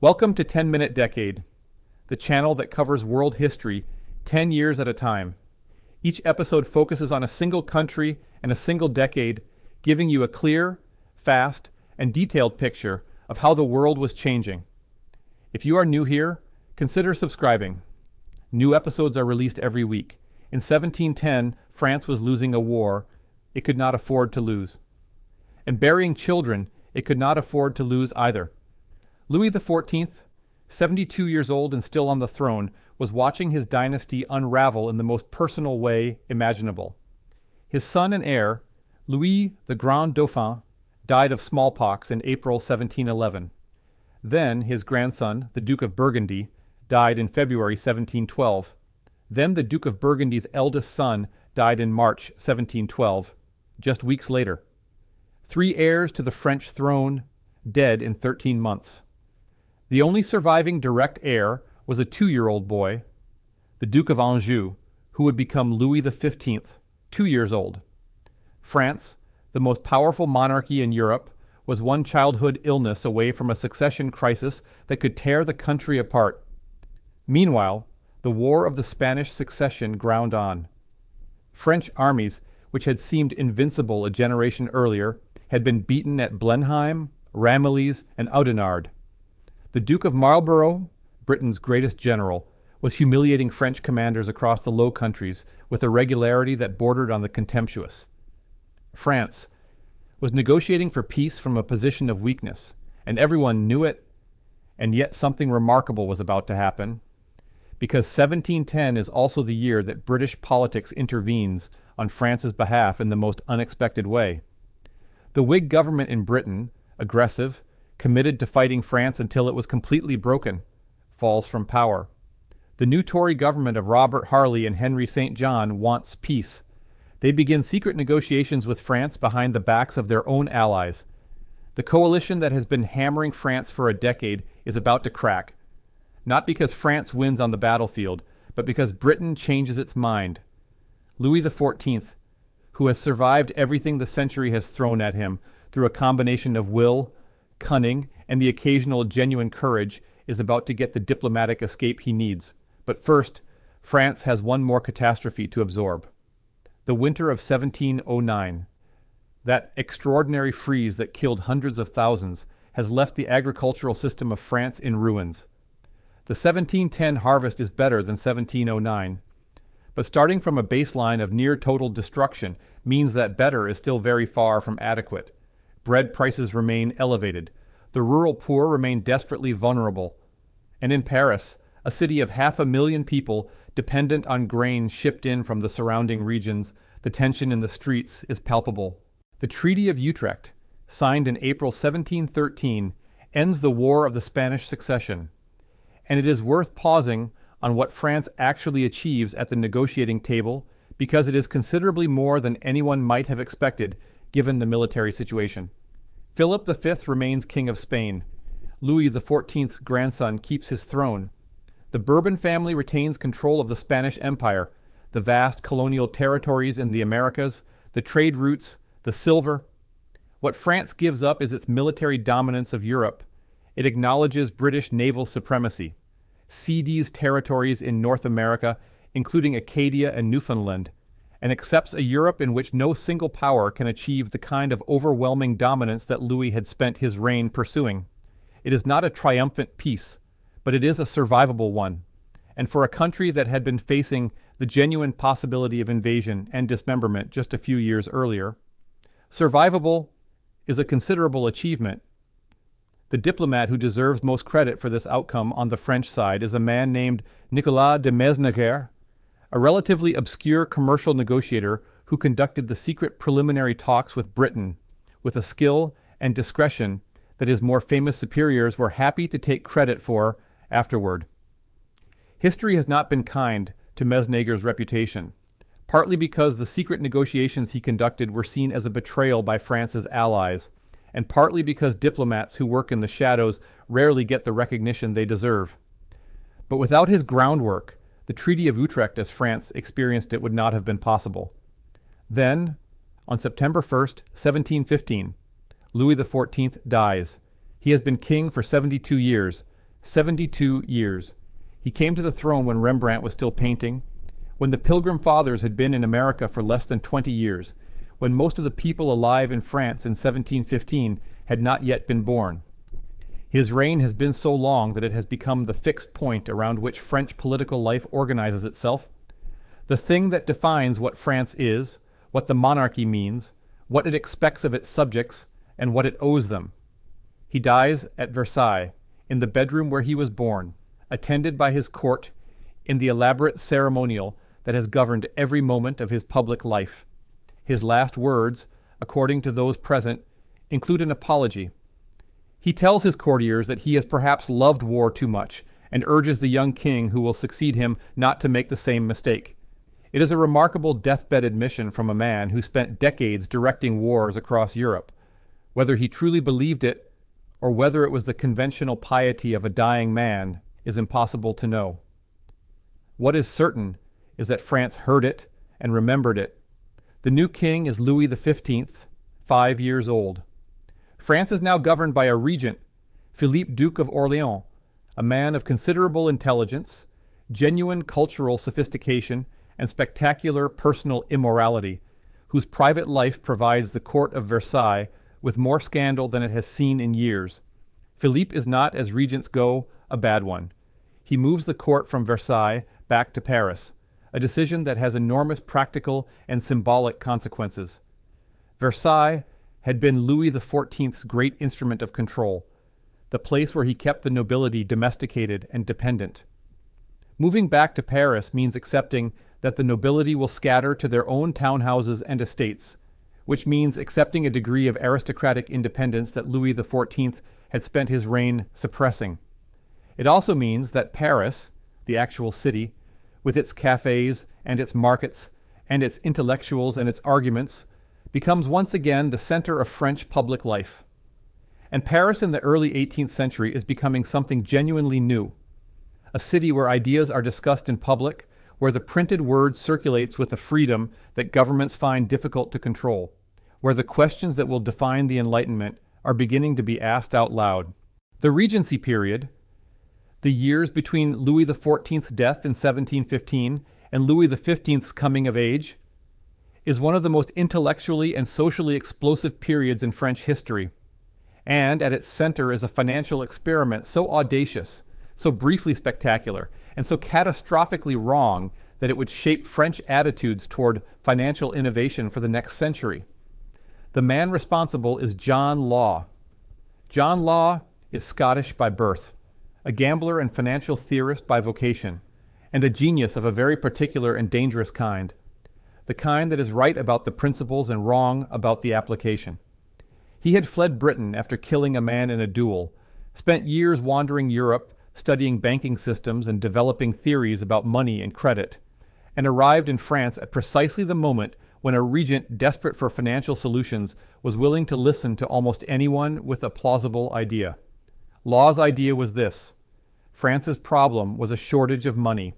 Welcome to 10-Minute Decade, the channel that covers world history 10 years at a time. Each episode focuses on a single country and a single decade, giving you a clear, fast, and detailed picture of how the world was changing. If you are new here, consider subscribing. New episodes are released every week. In 1710, France was losing a war it could not afford to lose. And burying children it could not afford to lose either. Louis XIV, 72 years old and still on the throne, was watching his dynasty unravel in the most personal way imaginable. His son and heir, Louis the Grand Dauphin, died of smallpox in April 1711. Then his grandson, the Duke of Burgundy, died in February 1712. Then the Duke of Burgundy's eldest son died in March 1712, just weeks later. 3 heirs to the French throne, dead in 13 months. The only surviving direct heir was a 2-year-old boy, the Duke of Anjou, who would become Louis XV, 2 years old. France, the most powerful monarchy in Europe, was one childhood illness away from a succession crisis that could tear the country apart. Meanwhile, the War of the Spanish Succession ground on. French armies, which had seemed invincible a generation earlier, had been beaten at Blenheim, Ramillies, and Oudenarde. The Duke of Marlborough, Britain's greatest general, was humiliating French commanders across the Low Countries with a regularity that bordered on the contemptuous. France was negotiating for peace from a position of weakness, and everyone knew it, and yet something remarkable was about to happen, because 1710 is also the year that British politics intervenes on France's behalf in the most unexpected way. The Whig government in Britain, aggressive, committed to fighting France until it was completely broken, falls from power. The new Tory government of Robert Harley and Henry St. John wants peace. They begin secret negotiations with France behind the backs of their own allies. The coalition that has been hammering France for a decade is about to crack, not because France wins on the battlefield, but because Britain changes its mind. Louis XIV, who has survived everything the century has thrown at him through a combination of will, cunning, and the occasional genuine courage, is about to get the diplomatic escape he needs. But first, France has one more catastrophe to absorb. The winter of 1709. That extraordinary freeze that killed hundreds of thousands has left the agricultural system of France in ruins. The 1710 harvest is better than 1709, but starting from a baseline of near total destruction means that better is still very far from adequate. Bread prices remain elevated. The rural poor remain desperately vulnerable. And in Paris, a city of 500,000 people dependent on grain shipped in from the surrounding regions, the tension in the streets is palpable. The Treaty of Utrecht, signed in April 1713, ends the War of the Spanish Succession. And it is worth pausing on what France actually achieves at the negotiating table, because it is considerably more than anyone might have expected given the military situation. Philip V remains King of Spain. Louis XIV's grandson keeps his throne. The Bourbon family retains control of the Spanish Empire, the vast colonial territories in the Americas, the trade routes, the silver. What France gives up is its military dominance of Europe. It acknowledges British naval supremacy, cedes territories in North America, including Acadia and Newfoundland, and accepts a Europe in which no single power can achieve the kind of overwhelming dominance that Louis had spent his reign pursuing. It is not a triumphant peace, but it is a survivable one. And for a country that had been facing the genuine possibility of invasion and dismemberment just a few years earlier, survivable is a considerable achievement. The diplomat who deserves most credit for this outcome on the French side is a man named Nicolas de Mesnager, a relatively obscure commercial negotiator who conducted the secret preliminary talks with Britain with a skill and discretion that his more famous superiors were happy to take credit for afterward. History has not been kind to Mesnager's reputation, partly because the secret negotiations he conducted were seen as a betrayal by France's allies, and partly because diplomats who work in the shadows rarely get the recognition they deserve. But without his groundwork, the Treaty of Utrecht as France experienced it would not have been possible. Then, on September 1st, 1715, Louis XIV dies. He has been king for 72 years, 72 years. He came to the throne when Rembrandt was still painting, when the Pilgrim Fathers had been in America for less than 20 years, when most of the people alive in France in 1715 had not yet been born. His reign has been so long that it has become the fixed point around which French political life organizes itself, the thing that defines what France is, what the monarchy means, what it expects of its subjects, and what it owes them. He dies at Versailles, in the bedroom where he was born, attended by his court in the elaborate ceremonial that has governed every moment of his public life. His last words, according to those present, include an apology. He tells his courtiers that he has perhaps loved war too much, and urges the young king who will succeed him not to make the same mistake. It is a remarkable deathbed admission from a man who spent decades directing wars across Europe. Whether he truly believed it, or whether it was the conventional piety of a dying man, is impossible to know. What is certain is that France heard it and remembered it. The new king is Louis XV, 5 years old. France is now governed by a regent, Philippe, Duke of Orléans, a man of considerable intelligence, genuine cultural sophistication, and spectacular personal immorality, whose private life provides the court of Versailles with more scandal than it has seen in years. Philippe is not, as regents go, a bad one. He moves the court from Versailles back to Paris, a decision that has enormous practical and symbolic consequences. Versailles had been Louis XIV's great instrument of control, the place where he kept the nobility domesticated and dependent. Moving back to Paris means accepting that the nobility will scatter to their own townhouses and estates, which means accepting a degree of aristocratic independence that Louis XIV had spent his reign suppressing. It also means that Paris, the actual city, with its cafes and its markets and its intellectuals and its arguments, becomes once again the center of French public life. And Paris in the early 18th century is becoming something genuinely new, a city where ideas are discussed in public, where the printed word circulates with a freedom that governments find difficult to control, where the questions that will define the Enlightenment are beginning to be asked out loud. The Regency period, the years between Louis XIV's death in 1715 and Louis XV's coming of age, is one of the most intellectually and socially explosive periods in French history. And at its center is a financial experiment so audacious, so briefly spectacular, and so catastrophically wrong that it would shape French attitudes toward financial innovation for the next century. The man responsible is John Law. John Law is Scottish by birth, a gambler and financial theorist by vocation, and a genius of a very particular and dangerous kind, the kind that is right about the principles and wrong about the application. He had fled Britain after killing a man in a duel, spent years wandering Europe, studying banking systems and developing theories about money and credit, and arrived in France at precisely the moment when a regent desperate for financial solutions was willing to listen to almost anyone with a plausible idea. Law's idea was this: France's problem was a shortage of money.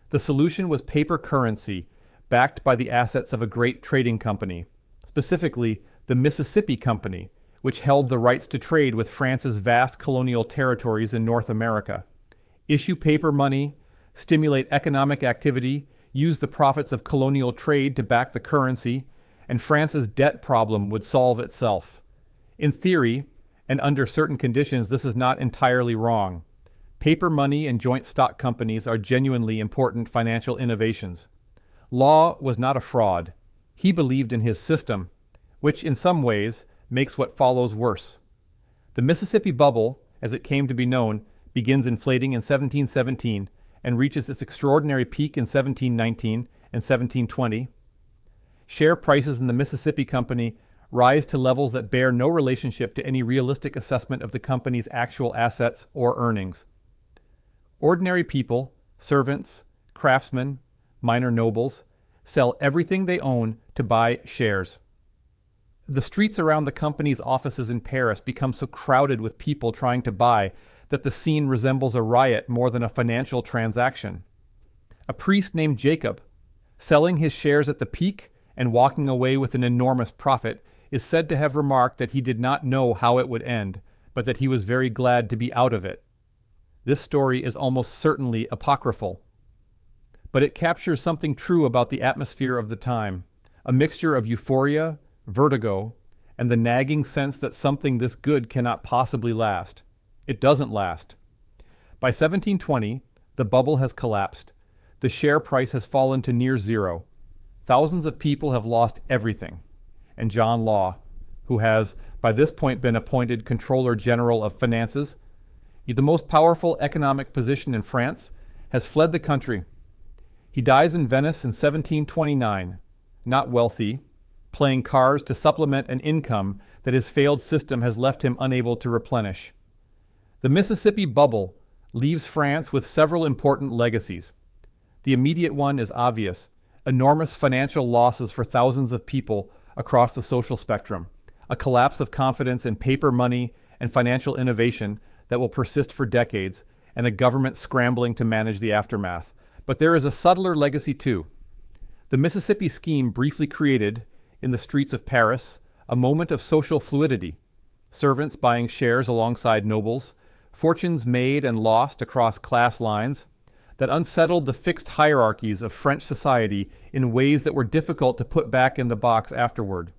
The solution was paper currency, backed by the assets of a great trading company, specifically the Mississippi Company, which held the rights to trade with France's vast colonial territories in North America. Issue paper money, stimulate economic activity, use the profits of colonial trade to back the currency, and France's debt problem would solve itself. In theory, and under certain conditions, this is not entirely wrong. Paper money and joint stock companies are genuinely important financial innovations. Law was not a fraud. He believed in his system, which in some ways makes what follows worse. The Mississippi Bubble, as it came to be known, begins inflating in 1717 and reaches its extraordinary peak in 1719 and 1720. Share prices in the Mississippi Company rise to levels that bear no relationship to any realistic assessment of the company's actual assets or earnings. Ordinary people, servants, craftsmen, minor nobles, sell everything they own to buy shares. The streets around the company's offices in Paris become so crowded with people trying to buy that the scene resembles a riot more than a financial transaction. A priest named Jacob, selling his shares at the peak and walking away with an enormous profit, is said to have remarked that he did not know how it would end, but that he was very glad to be out of it. This story is almost certainly apocryphal, but it captures something true about the atmosphere of the time, a mixture of euphoria, vertigo, and the nagging sense that something this good cannot possibly last. It doesn't last. By 1720, the bubble has collapsed. The share price has fallen to near zero. Thousands of people have lost everything. And John Law, who has by this point been appointed Controller General of Finances, the most powerful economic position in France, has fled the country. He dies in Venice in 1729, not wealthy, playing cards to supplement an income that his failed system has left him unable to replenish. The Mississippi bubble leaves France with several important legacies. The immediate one is obvious: enormous financial losses for thousands of people across the social spectrum, a collapse of confidence in paper money and financial innovation that will persist for decades, and a government scrambling to manage the aftermath. But there is a subtler legacy too. The Mississippi scheme briefly created, in the streets of Paris, a moment of social fluidity: servants buying shares alongside nobles, fortunes made and lost across class lines, that unsettled the fixed hierarchies of French society in ways that were difficult to put back in the box afterward.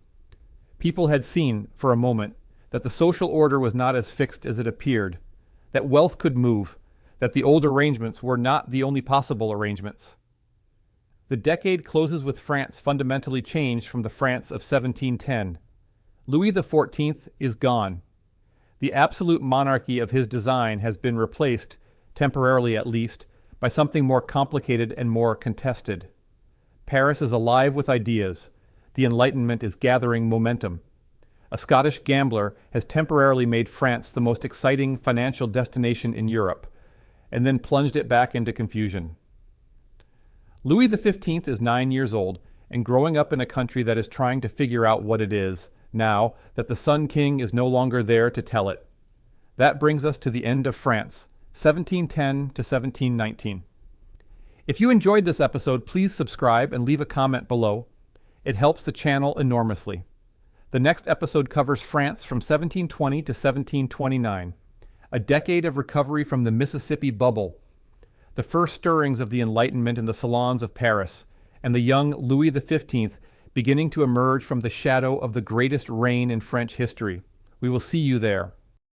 People had seen, for a moment, that the social order was not as fixed as it appeared, that wealth could move, that the old arrangements were not the only possible arrangements. The decade closes with France fundamentally changed from the France of 1710. Louis XIV is gone. The absolute monarchy of his design has been replaced, temporarily at least, by something more complicated and more contested. Paris is alive with ideas. The Enlightenment is gathering momentum. A Scottish gambler has temporarily made France the most exciting financial destination in Europe, and then plunged it back into confusion. Louis XV is 9 years old and growing up in a country that is trying to figure out what it is, now that the Sun King is no longer there to tell it. That brings us to the end of France, 1710 to 1719. If you enjoyed this episode, please subscribe and leave a comment below. It helps the channel enormously. The next episode covers France from 1720 to 1729, a decade of recovery from the Mississippi bubble, the first stirrings of the Enlightenment in the salons of Paris, and the young Louis XV beginning to emerge from the shadow of the greatest reign in French history. We will see you there.